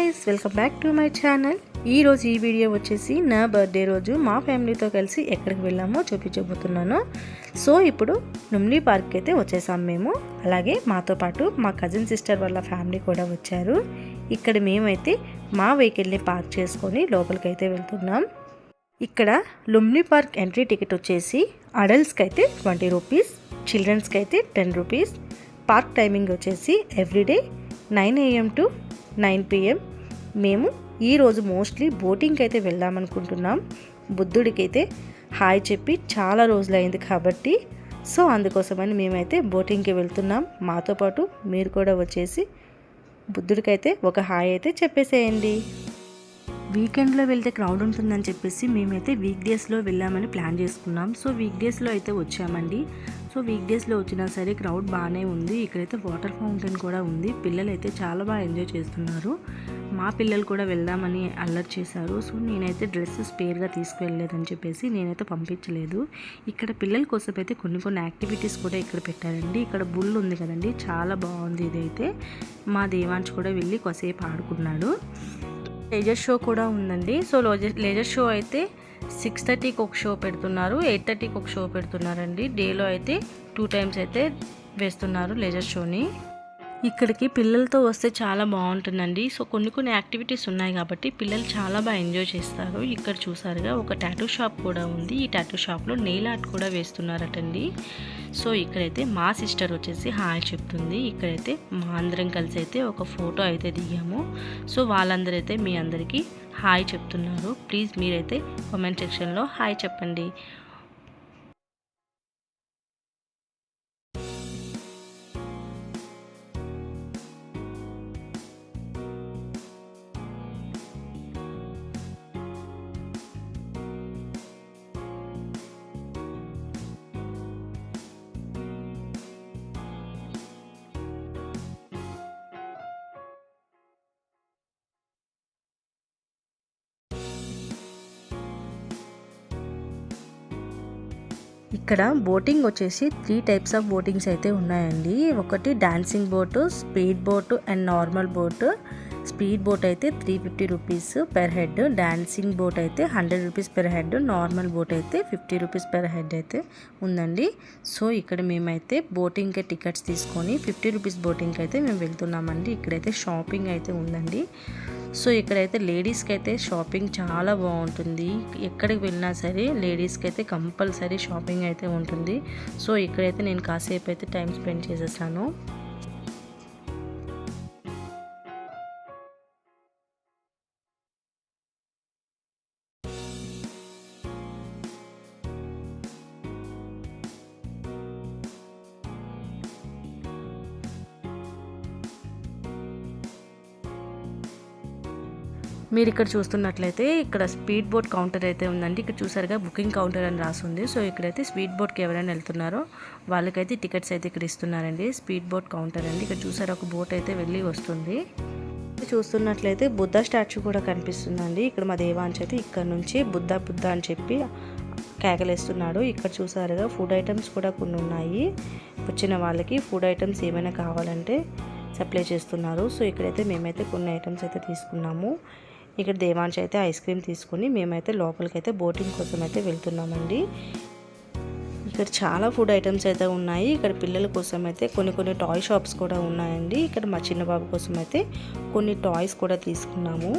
Guys, welcome back to my channel. ఈరోజు ఈ video వచ్చేసి నా బర్త్డే రోజు మా ఫ్యామిలీతో కలిసి ఎక్కడికి వెళ్ళామో చూపించబోతున్నాను. సో ఇప్పుడు లుంబిని పార్క్ అయితే వచ్చేసాం మేము. అలాగే మాతో పాటు మా కజిన్ సిస్టర్ వాళ్ళ ఫ్యామిలీ కూడా వచ్చారు. ఇక్కడ మేమైతే మా వెహికల్ని పార్క్ చేసుకొని లోపలికైతే వెళ్తున్నాం. ఇక్కడ లుంబిని పార్క్ ఎంట్రీ టికెట్ వచ్చేసి అడల్ట్స్కి అయితే 20 రూపీస్, చిల్డ్రన్స్కి అయితే 10 రూపీస్. పార్క్ టైమింగ్ వచ్చేసి ఎవ్రీడే 9 AM టు 9 PM. మేము ఈరోజు మోస్ట్లీ బోటింగ్కి అయితే వెళ్దామనుకుంటున్నాం. బుద్ధుడికి అయితే హాయ్ చెప్పి చాలా రోజులైంది కాబట్టి సో అందుకోసమని మేమైతే బోటింగ్కి వెళ్తున్నాం. మాతో పాటు మీరు కూడా వచ్చేసి బుద్ధుడికైతే ఒక హాయ్ అయితే చెప్పేసేయండి. వీకెండ్లో వెళ్తే క్రౌడ్ ఉంటుందని చెప్పేసి మేమైతే వీక్ డేస్లో వెళ్ళామని ప్లాన్ చేసుకున్నాం. సో వీక్ డేస్లో అయితే వచ్చామండి. సో వీక్ డేస్లో వచ్చినా సరే క్రౌడ్ బాగానే ఉంది. ఇక్కడైతే వాటర్ ఫౌంటైన్ కూడా ఉంది. పిల్లలు అయితే చాలా బాగా ఎంజాయ్ చేస్తున్నారు. మా పిల్లలు కూడా వెళ్దామని అల్లరి చేశారు. సో నేనైతే డ్రెస్ స్పేర్గా తీసుకువెళ్ళలేదని చెప్పేసి నేనైతే పంపించలేదు. ఇక్కడ పిల్లల కోసం అయితే కొన్ని యాక్టివిటీస్ కూడా ఇక్కడ పెట్టారండి. ఇక్కడ బుల్ ఉంది కదండి, చాలా బాగుంది. ఇదైతే మా దేవాంశ్ కూడా వెళ్ళి కాసేపు ఆడుకున్నాడు. లేజర్ షో కూడా ఉందండి. సో లేజర్ షో అయితే 6:30కి ఒక షో పెడుతున్నారు, 8:30కి ఒక షో పెడుతున్నారండి. డేలో అయితే 2 టైమ్స్ అయితే వేస్తున్నారు లేజర్ షోని. ఇక్కడికి పిల్లలతో వస్తే చాలా బాగుంటుందండి. సో కొన్ని యాక్టివిటీస్ ఉన్నాయి కాబట్టి పిల్లలు చాలా బాగా ఎంజాయ్ చేస్తారు. ఇక్కడ చూసారుగా ఒక టాటూ షాప్ కూడా ఉంది. ఈ టాటూ షాప్లో నెయిల్ ఆర్ట్ కూడా వేస్తున్నారటండి. సో ఇక్కడైతే మా సిస్టర్ వచ్చేసి హాయ్ చెప్తుంది. ఇక్కడైతే మా అందరం కలిసి అయితే ఒక ఫోటో అయితే దిగాము. సో వాళ్ళందరూ అయితే మీ అందరికీ హాయ్ చెప్తున్నారు. ప్లీజ్ మీరైతే కామెంట్ సెక్షన్లో హాయ్ చెప్పండి. ఇక్కడ బోటింగ్ వచ్చేసి 3 టైప్స్ ఆఫ్ బోటింగ్స్ అయితే ఉన్నాయండి. ఒకటి dancing boat, speed boat and normal boat. Speed boat అయితే 350 rupees per head, dancing boat అయితే 100 rupees per head, normal boat అయితే 50 రూపీస్ పెర్ హెడ్ అయితే ఉందండి. సో ఇక్కడ మేమైతే బోటింగ్కి టికెట్స్ తీసుకొని 50 రూపీస్ బోటింగ్కి అయితే మేము వెళ్తున్నామండి. ఇక్కడైతే షాపింగ్ అయితే ఉందండి. సో ఇక్కడైతే లేడీస్కి అయితే షాపింగ్ చాలా బాగుంటుంది. ఎక్కడికి వెళ్ళినా సరే లేడీస్కి అయితే కంపల్సరీ షాపింగ్ అయితే ఉంటుంది. సో ఇక్కడైతే నేను కాసేపు అయితే టైం స్పెండ్ చేసేసాను. మీరు ఇక్కడ చూస్తున్నట్లయితే ఇక్కడ స్పీడ్ బోట్ కౌంటర్ అయితే ఉందండి. ఇక్కడ చూసారుగా బుకింగ్ కౌంటర్ అని రాస్తుంది. సో ఇక్కడైతే స్పీడ్ బోట్కి ఎవరైనా వెళ్తున్నారో వాళ్ళకైతే టికెట్స్ అయితే ఇక్కడ ఇస్తున్నారండి. స్పీడ్ బోట్ కౌంటర్ అండి. ఇక్కడ చూసారు ఒక బోట్ అయితే వెళ్ళి వస్తుంది. చూస్తున్నట్లయితే బుద్ధ స్టాచ్యూ కూడా కనిపిస్తుందండి. ఇక్కడ మా దేవాంశ్ అయితే ఇక్కడ నుంచి బుద్ధ అని చెప్పి కేకలేస్తున్నాడు. ఇక్కడ చూసారుగా ఫుడ్ ఐటమ్స్ కూడా కొన్ని ఉన్నాయి. వచ్చిన వాళ్ళకి ఫుడ్ ఐటమ్స్ ఏమైనా కావాలంటే సప్లై చేస్తున్నారు. సో ఇక్కడైతే మేమైతే కొన్ని ఐటమ్స్ అయితే తీసుకున్నాము. ఇక్కడ దేవాంశ్ అయితే ఐస్ క్రీమ్ తీసుకుని మేమైతే లోపలికైతే బోటింగ్ కోసం అయితే వెళ్తున్నామండి. ఇక్కడ చాలా ఫుడ్ ఐటమ్స్ అయితే ఉన్నాయి. ఇక్కడ పిల్లల కోసం అయితే కొన్ని టాయ్ షాప్స్ కూడా ఉన్నాయండి. ఇక్కడ మా చిన్న బాబు కోసం అయితే కొన్ని టాయ్స్ కూడా తీసుకున్నాము.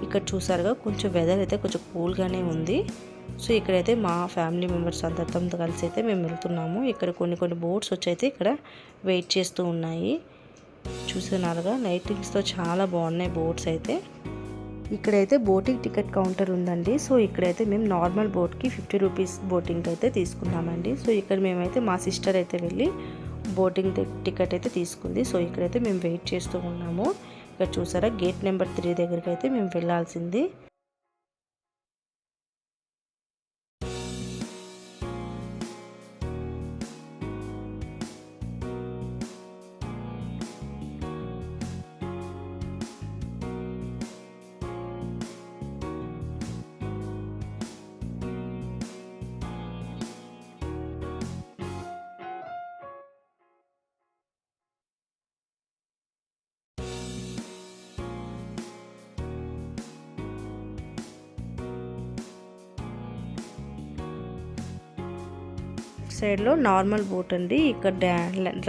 ఇక్కడ చూసారుగా కొంచెం వెదర్ అయితే కొంచెం కూల్గానే ఉంది. సో ఇక్కడైతే మా ఫ్యామిలీ మెంబర్స్ అందరితో కలిసి అయితే మేము వెళ్తున్నాము. ఇక్కడ కొన్ని బోట్స్ వచ్చి అయితే ఇక్కడ వెయిట్ చేస్తూ ఉన్నాయి. చూస్తున్నారుగా లైటింగ్స్తో చాలా బాగున్నాయి బోట్స్ అయితే. ఇక్కడైతే బోటింగ్ టికెట్ కౌంటర్ ఉందండి. సో ఇక్కడైతే మేము నార్మల్ బోట్కి 50 రూపీస్ బోటింగ్ అయితే తీసుకున్నామండి. సో ఇక్కడ మేమైతే మా సిస్టర్ అయితే వెళ్ళి బోటింగ్ టికెట్ అయితే తీసుకుంది. సో ఇక్కడైతే మేము వెయిట్ చేస్తూ ఉన్నాము. ఇక్కడ చూసారా గేట్ నెంబర్ 3 దగ్గరికి అయితే మేము వెళ్ళాల్సింది. సైడ్లో నార్మల్ బోట్ అండి, ఇక్కడ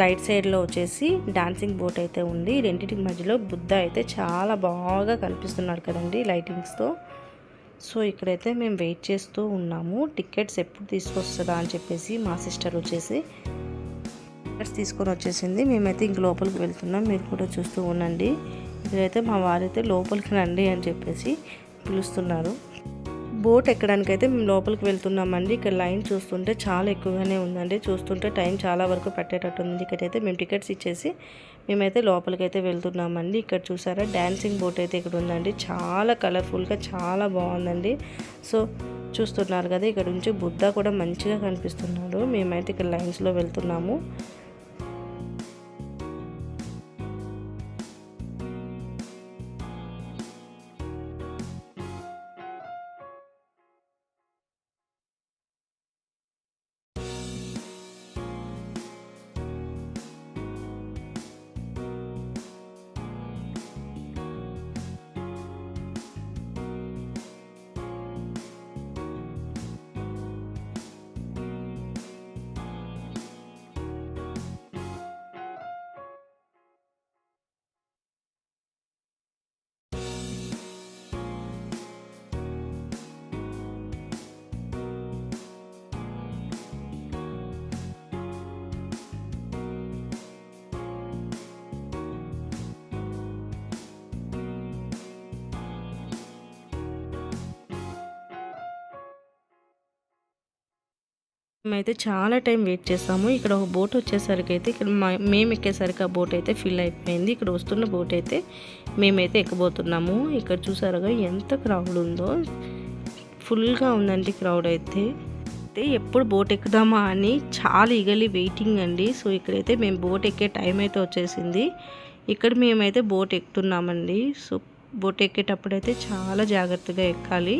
రైట్ సైడ్లో వచ్చేసి డాన్సింగ్ బోట్ అయితే ఉంది. రెండింటికి మధ్యలో బుద్ధ అయితే చాలా బాగా కనిపిస్తున్నాడు కదండి లైటింగ్స్తో. సో ఇక్కడైతే మేము వెయిట్ చేస్తూ ఉన్నాము, టికెట్స్ ఎప్పుడు తీసుకొస్తుందా అని చెప్పేసి. మా సిస్టర్ వచ్చేసి టికెట్స్ తీసుకొని వచ్చేసింది. మేమైతే ఇంక లోపలికి వెళ్తున్నాం, మీరు కూడా చూస్తూ ఉండండి. ఇక్కడైతే మా వారైతే లోపలికి రండి అని చెప్పేసి పిలుస్తున్నారు. బోట్ ఎక్కడానికైతే మేము లోపలికి వెళ్తున్నామండి. ఇక్కడ లైన్ చూస్తుంటే చాలా ఎక్కువగానే ఉందండి. చూస్తుంటే టైం చాలా వరకు పట్టేటట్టుంది. ఇక్కడైతే మేము టికెట్స్ ఇచ్చేసి మేమైతే లోపలికి అయితే వెళ్తున్నామండి. ఇక్కడ చూసారా డాన్సింగ్ బోట్ అయితే ఇక్కడ ఉందండి, చాలా కలర్ఫుల్గా చాలా బాగుందండి. సో చూస్తున్నారు కదా, ఇక్కడ నుంచి బుద్ధ కూడా మంచిగా కనిపిస్తున్నాడు. మేమైతే ఇక్కడ లైన్స్లో వెళ్తున్నాము. మేమైతే చాలా టైం వెయిట్ చేస్తాము. ఇక్కడ ఒక బోట్ వచ్చేసరికి అయితే ఇక్కడ మేము ఎక్కేసరికి ఆ బోట్ అయితే ఫిల్ అయిపోయింది. ఇక్కడ వస్తున్న బోట్ అయితే మేమైతే ఎక్కబోతున్నాము. ఇక్కడ చూసారుగా ఎంత క్రౌడ్ ఉందో, ఫుల్గా ఉందండి క్రౌడ్ అయితే. ఎప్పుడు బోట్ ఎక్కుదామా అని చాలా ఈగలీ వెయిటింగ్ అండి. సో ఇక్కడైతే మేము బోట్ ఎక్కే టైం అయితే వచ్చేసింది. ఇక్కడ మేమైతే బోట్ ఎక్కుతున్నామండి. సో బోట్ ఎక్కేటప్పుడు అయితే చాలా జాగ్రత్తగా ఎక్కాలి.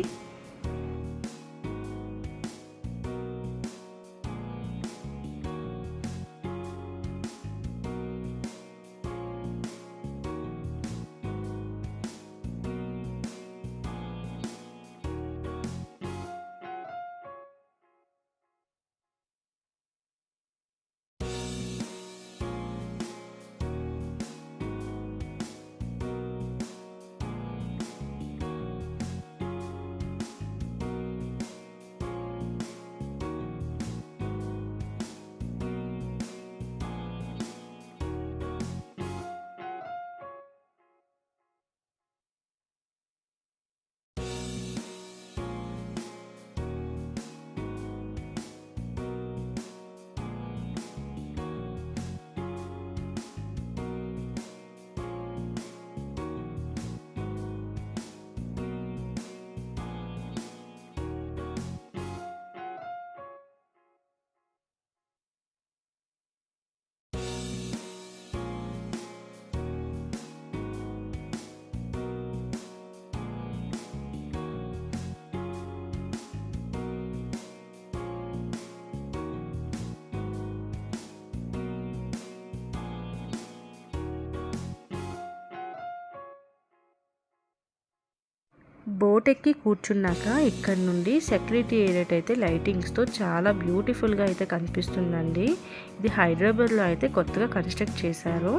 బోట్ ఎక్కి కూర్చున్నాక ఇక్కడ నుండి సెక్యూరిటీ ఏరియా అయితే లైటింగ్స్తో చాలా బ్యూటిఫుల్గా అయితే కనిపిస్తుందండి. ఇది హైదరాబాద్లో అయితే కొత్తగా కన్స్ట్రక్ట్ చేశారు.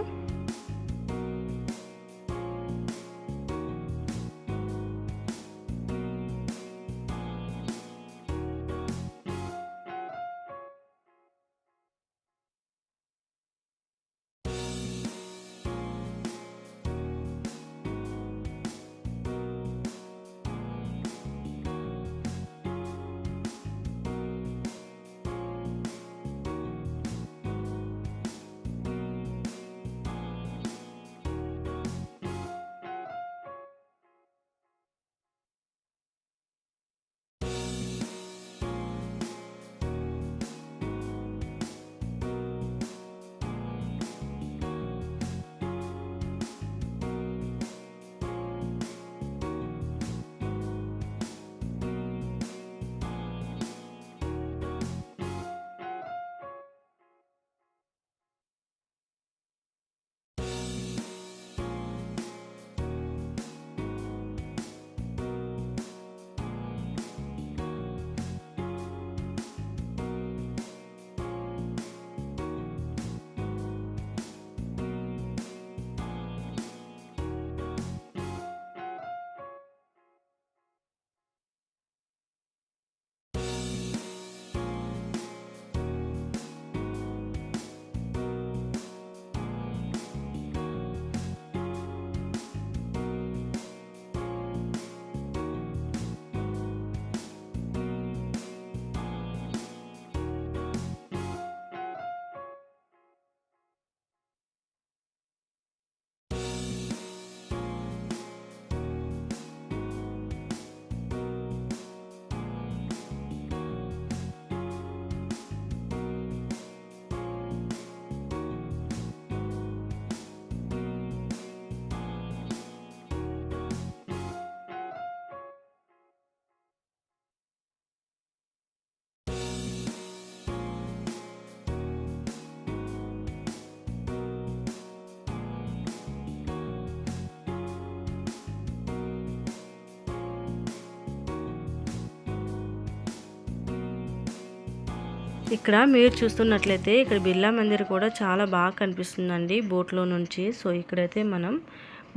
ఇక్కడ మీరు చూస్తున్నట్లయితే ఇక్కడ బిర్లా మందిర్ కూడా చాలా బాగా కనిపిస్తుందండి బోట్లో నుంచి. సో ఇక్కడైతే మనం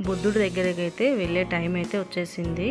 బుద్ధుడి దగ్గరికి అయితే వెళ్ళే టైం అయితే వచ్చేసింది.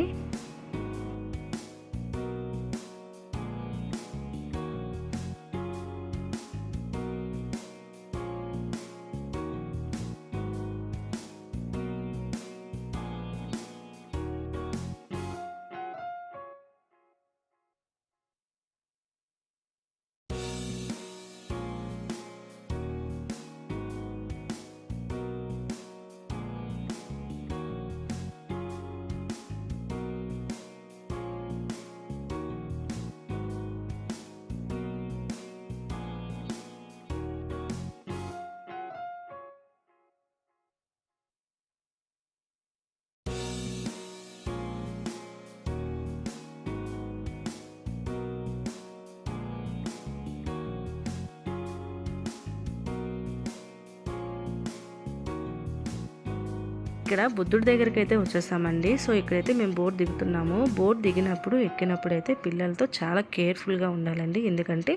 ఇక్కడ బుద్ధుడి దగ్గరికి అయితే వచ్చేసామండి. సో ఇక్కడైతే మేము బోట్ దిగుతున్నాము. బోట్ దిగినప్పుడు ఎక్కినప్పుడు అయితే పిల్లలతో చాలా కేర్ఫుల్గా ఉండాలండి. ఎందుకంటే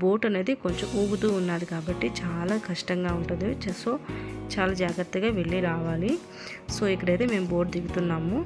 బోట్ అనేది కొంచెం ఊగుతూ ఉన్నది కాబట్టి చాలా కష్టంగా ఉంటుంది. సో చాలా జాగ్రత్తగా వెళ్ళి రావాలి. సో ఇక్కడైతే మేము బోట్ దిగుతున్నాము.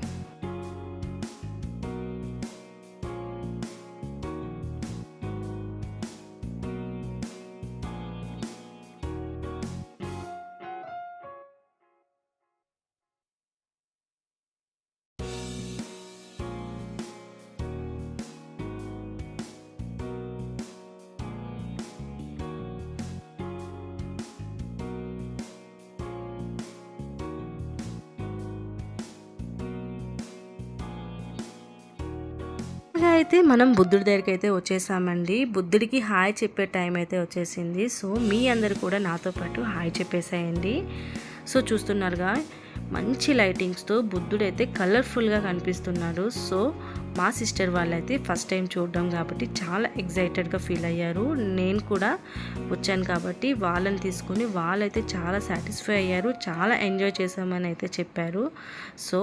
అయితే మనం బుద్ధుడి దగ్గరికి అయితే వచ్చేసామండి. బుద్ధుడికి హాయ్ చెప్పే టైం అయితే వచ్చేసింది. సో మీ అందరు కూడా నాతో పాటు హాయ్ చెప్పేసేయండి. సో చూస్తున్నారుగా మంచి లైటింగ్స్తో బుద్ధుడు అయితే కలర్ఫుల్గా కనిపిస్తున్నాడు. సో మా సిస్టర్ వాళ్ళైతే ఫస్ట్ టైం చూడడం కాబట్టి చాలా ఎగ్జైటెడ్గా ఫీల్ అయ్యారు. నేను కూడా వచ్చాను కాబట్టి వాళ్ళని తీసుకుని వాళ్ళైతే చాలా సాటిస్ఫై అయ్యారు. చాలా ఎంజాయ్ చేసామని అయితే చెప్పారు. సో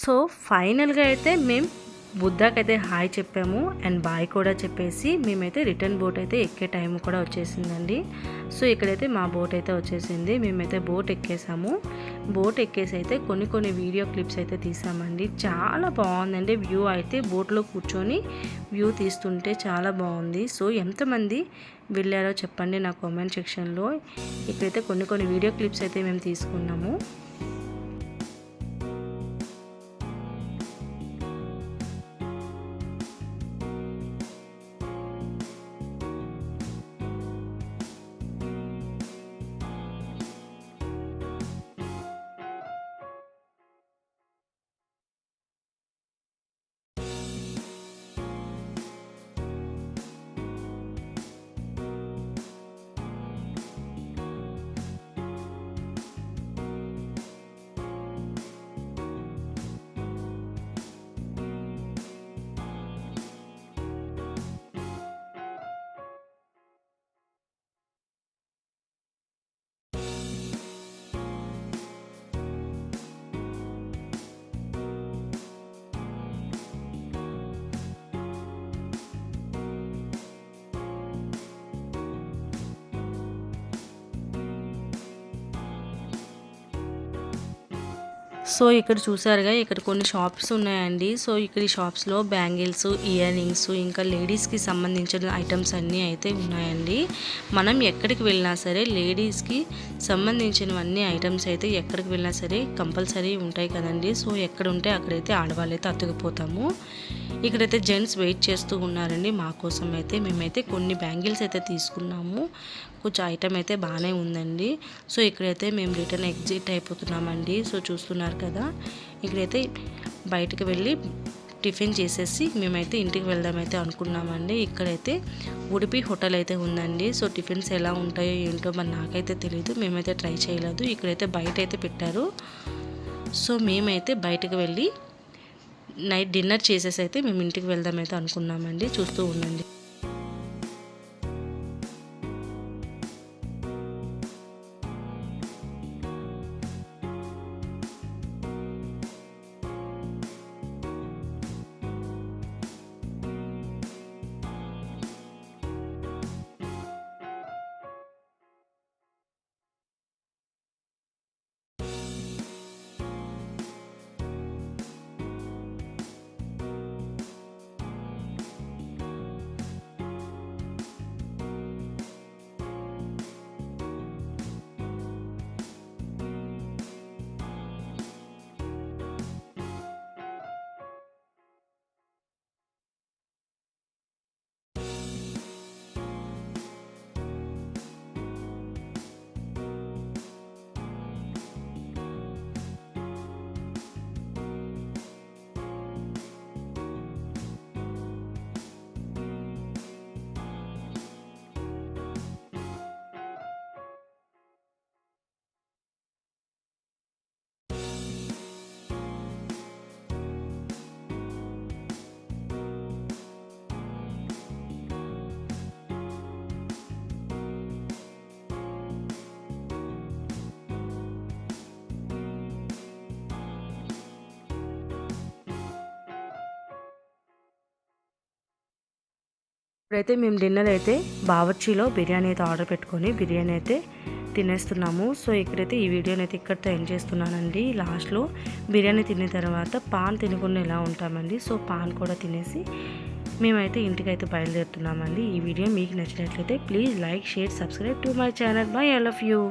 సో ఫైనల్గా అయితే మేము బుద్ధాకైతే హాయ్ చెప్పాము అండ్ బాయ్ కూడా చెప్పేసి మేమైతే రిటర్న్ బోట్ అయితే ఎక్కే టైం కూడా వచ్చేసిందండి. సో ఇక్కడైతే మా బోట్ అయితే వచ్చేసింది. మేమైతే బోట్ ఎక్కేసాము. బోట్ ఎక్కేసి అయితే కొన్ని వీడియో క్లిప్స్ అయితే తీసామండి. చాలా బాగుందండి వ్యూ అయితే. బోట్లో కూర్చొని వ్యూ తీస్తుంటే చాలా బాగుంది. సో ఎంతమంది వెళ్ళారో చెప్పండి నా కామెంట్ సెక్షన్లో. ఇక్కడైతే కొన్ని వీడియో క్లిప్స్ అయితే మేము తీసుకున్నాము. సో ఇక్కడ చూసారుగా ఇక్కడ కొన్ని షాప్స్ ఉన్నాయండి. సో ఇక్కడ ఈ షాప్స్లో బ్యాంగిల్స్, ఇయర్ రింగ్స్, ఇంకా లేడీస్కి సంబంధించిన ఐటమ్స్ అన్నీ అయితే ఉన్నాయండి. మనం ఎక్కడికి వెళ్ళినా సరే లేడీస్కి సంబంధించినవన్నీ ఐటమ్స్ అయితే ఎక్కడికి వెళ్ళినా సరే కంపల్సరీ ఉంటాయి కదండి. సో ఎక్కడ ఉంటే అక్కడైతే ఆడవాళ్ళైతే అతుకుపోతాము. ఇక్కడైతే జెంట్స్ వెయిట్ చేస్తూ ఉన్నారండి మా కోసం అయితే. మేమైతే కొన్ని బ్యాంగిల్స్ అయితే తీసుకున్నాము. కొంచెం ఐటమ్ అయితే బాగానే ఉందండి. సో ఇక్కడైతే మేము రిటర్న్ ఎగ్జిట్ అయిపోతున్నామండి. సో చూస్తున్నారు కదా, ఇక్కడైతే బయటకు వెళ్ళి టిఫిన్ చేసేసి మేమైతే ఇంటికి వెళ్దామైతే అనుకున్నామండి. ఇక్కడైతే ఉడిపి హోటల్ అయితే ఉందండి. సో టిఫిన్స్ ఎలా ఉంటాయో ఏంటో మరి నాకైతే తెలీదు, మేమైతే ట్రై చేయలేదు. ఇక్కడైతే బయట అయితే పెట్టారు. సో మేమైతే బయటకు వెళ్ళి నైట్ డిన్నర్ చేసేసి అయితే మేము ఇంటికి వెళ్దామైతే అనుకున్నామండి. చూస్తూ ఉండండి. ఇప్పుడైతే మేము డిన్నర్ అయితే బావర్చీలో బిర్యానీ అయితే ఆర్డర్ పెట్టుకొని బిర్యానీ అయితే తినేస్తున్నాము. సో ఇక్కడైతే ఈ వీడియోని అయితే ఇక్కడితో ఎండ్ చేస్తున్నానండి. లాస్ట్లో బిర్యానీ తిన్న తర్వాత పాన్ తినకుండా ఎలా ఉంటామండి. సో పాన్ కూడా తినేసి మేమైతే ఇంటికైతే బయలుదేరుతున్నామండి. ఈ వీడియో మీకు నచ్చినట్లయితే please like, share, subscribe to my channel. By, I love you.